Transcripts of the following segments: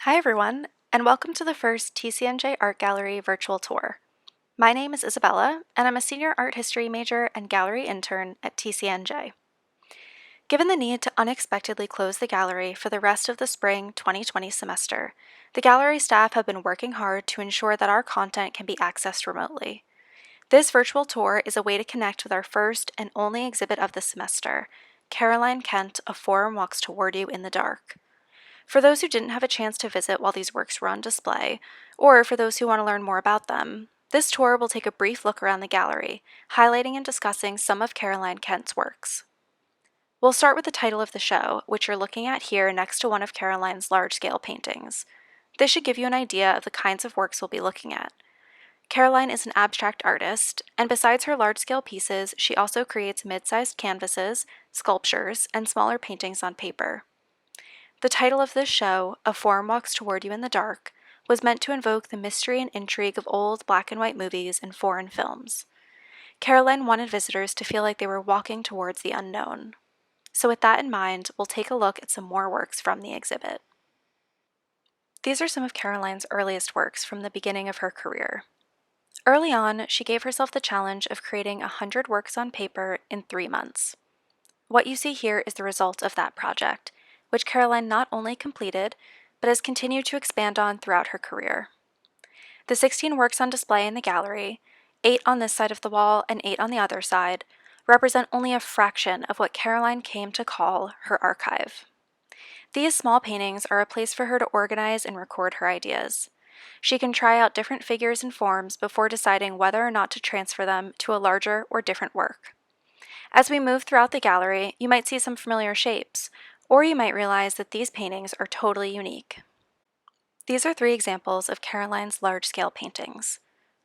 Hi everyone, and welcome to the first TCNJ Art Gallery virtual tour. My name is Isabella, and I'm a senior art history major and gallery intern at TCNJ. Given the need to unexpectedly close the gallery for the rest of the spring 2020 semester, the gallery staff have been working hard to ensure that our content can be accessed remotely. This virtual tour is a way to connect with our first and only exhibit of the semester, Caroline Kent, A Form Walks Toward You in the Dark. For those who didn't have a chance to visit while these works were on display, or for those who want to learn more about them, this tour will take a brief look around the gallery, highlighting and discussing some of Caroline Kent's works. We'll start with the title of the show, which you're looking at here next to one of Caroline's large-scale paintings. This should give you an idea of the kinds of works we'll be looking at. Caroline is an abstract artist, and besides her large-scale pieces, she also creates mid-sized canvases, sculptures, and smaller paintings on paper. The title of this show, A Form Walks Toward You in the Dark, was meant to invoke the mystery and intrigue of old black and white movies and foreign films. Caroline wanted visitors to feel like they were walking towards the unknown. So with that in mind, we'll take a look at some more works from the exhibit. These are some of Caroline's earliest works from the beginning of her career. Early on, she gave herself the challenge of creating 100 works on paper in 3 months. What you see here is the result of that project, which Caroline not only completed, but has continued to expand on throughout her career. The 16 works on display in the gallery, 8 on this side of the wall and 8 on the other side, represent only a fraction of what Caroline came to call her archive. These small paintings are a place for her to organize and record her ideas. She can try out different figures and forms before deciding whether or not to transfer them to a larger or different work. As we move throughout the gallery, you might see some familiar shapes, or you might realize that these paintings are totally unique. These are 3 examples of Caroline's large-scale paintings.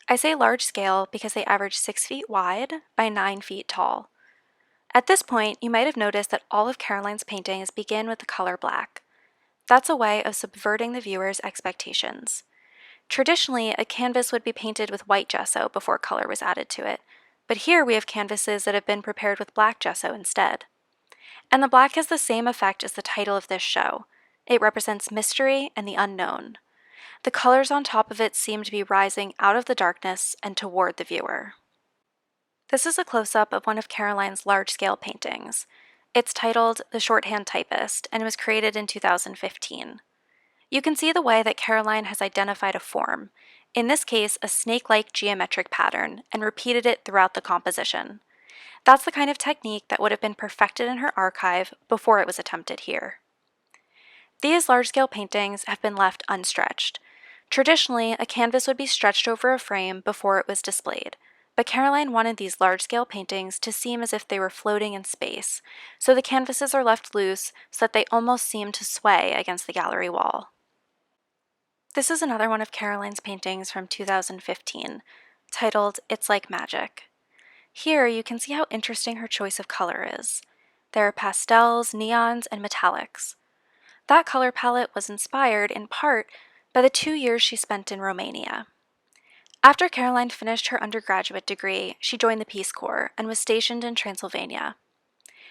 I say large-scale because they average 6 feet wide by 9 feet tall. At this point, you might have noticed that all of Caroline's paintings begin with the color black. That's a way of subverting the viewer's expectations. Traditionally, a canvas would be painted with white gesso before color was added to it, but here we have canvases that have been prepared with black gesso instead. And the black has the same effect as the title of this show. It represents mystery and the unknown. The colors on top of it seem to be rising out of the darkness and toward the viewer. This is a close-up of one of Caroline's large-scale paintings. It's titled The Shorthand Typist and was created in 2015. You can see the way that Caroline has identified a form, in this case a snake-like geometric pattern, and repeated it throughout the composition. That's the kind of technique that would have been perfected in her archive before it was attempted here. These large-scale paintings have been left unstretched. Traditionally, a canvas would be stretched over a frame before it was displayed, but Caroline wanted these large-scale paintings to seem as if they were floating in space, so the canvases are left loose so that they almost seem to sway against the gallery wall. This is another one of Caroline's paintings from 2015, titled It's Like Magic. Here you can see how interesting her choice of color is. There are pastels, neons, and metallics. That color palette was inspired, in part, by the 2 years she spent in Romania. After Caroline finished her undergraduate degree, she joined the Peace Corps and was stationed in Transylvania.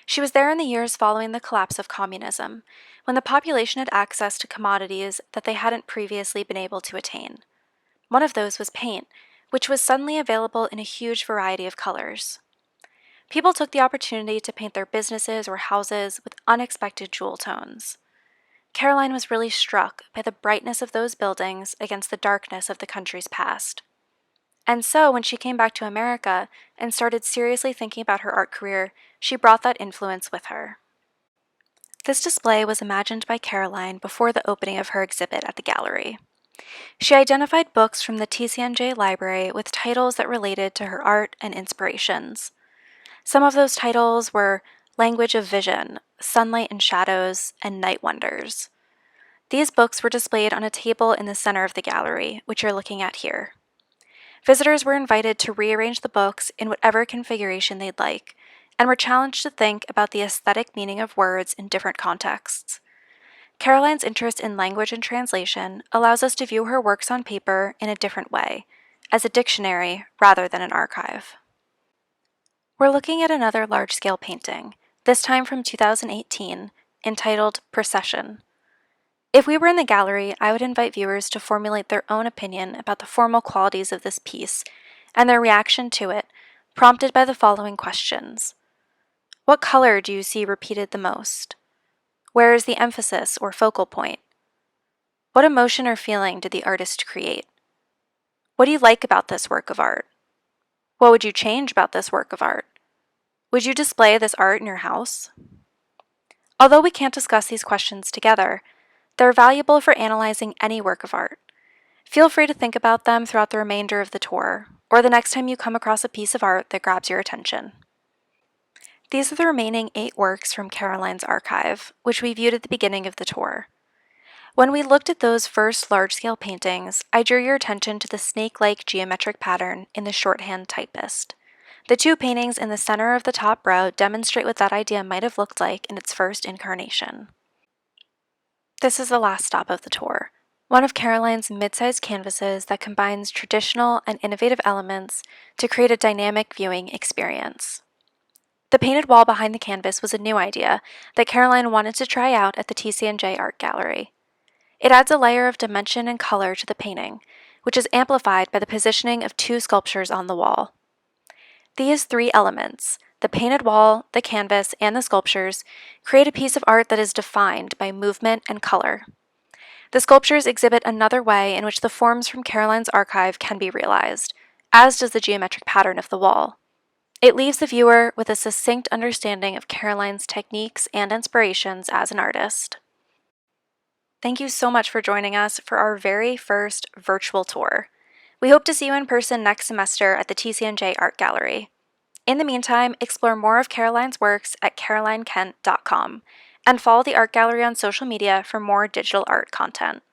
She was there in the years following the collapse of communism, when the population had access to commodities that they hadn't previously been able to attain. One of those was paint, which was suddenly available in a huge variety of colors. People took the opportunity to paint their businesses or houses with unexpected jewel tones. Caroline was really struck by the brightness of those buildings against the darkness of the country's past. And so, when she came back to America and started seriously thinking about her art career, she brought that influence with her. This display was imagined by Caroline before the opening of her exhibit at the gallery. She identified books from the TCNJ library with titles that related to her art and inspirations. Some of those titles were Language of Vision, Sunlight and Shadows, and Night Wonders. These books were displayed on a table in the center of the gallery, which you're looking at here. Visitors were invited to rearrange the books in whatever configuration they'd like, and were challenged to think about the aesthetic meaning of words in different contexts. Caroline's interest in language and translation allows us to view her works on paper in a different way, as a dictionary rather than an archive. We're looking at another large-scale painting, this time from 2018, entitled Procession. If we were in the gallery, I would invite viewers to formulate their own opinion about the formal qualities of this piece and their reaction to it, prompted by the following questions. What color do you see repeated the most? Where is the emphasis or focal point? What emotion or feeling did the artist create? What do you like about this work of art? What would you change about this work of art? Would you display this art in your house? Although we can't discuss these questions together, they're valuable for analyzing any work of art. Feel free to think about them throughout the remainder of the tour, or the next time you come across a piece of art that grabs your attention. These are the remaining 8 works from Caroline's archive, which we viewed at the beginning of the tour. When we looked at those first large-scale paintings, I drew your attention to the snake-like geometric pattern in the Shorthand Typist. The 2 paintings in the center of the top row demonstrate what that idea might have looked like in its first incarnation. This is the last stop of the tour, one of Caroline's mid-sized canvases that combines traditional and innovative elements to create a dynamic viewing experience. The painted wall behind the canvas was a new idea that Caroline wanted to try out at the TCNJ Art Gallery. It adds a layer of dimension and color to the painting, which is amplified by the positioning of 2 sculptures on the wall. These 3 elements, the painted wall, the canvas, and the sculptures, create a piece of art that is defined by movement and color. The sculptures exhibit another way in which the forms from Caroline's archive can be realized, as does the geometric pattern of the wall. It leaves the viewer with a succinct understanding of Caroline's techniques and inspirations as an artist. Thank you so much for joining us for our very first virtual tour. We hope to see you in person next semester at the TCNJ Art Gallery. In the meantime, explore more of Caroline's works at carolinekent.com and follow the Art Gallery on social media for more digital art content.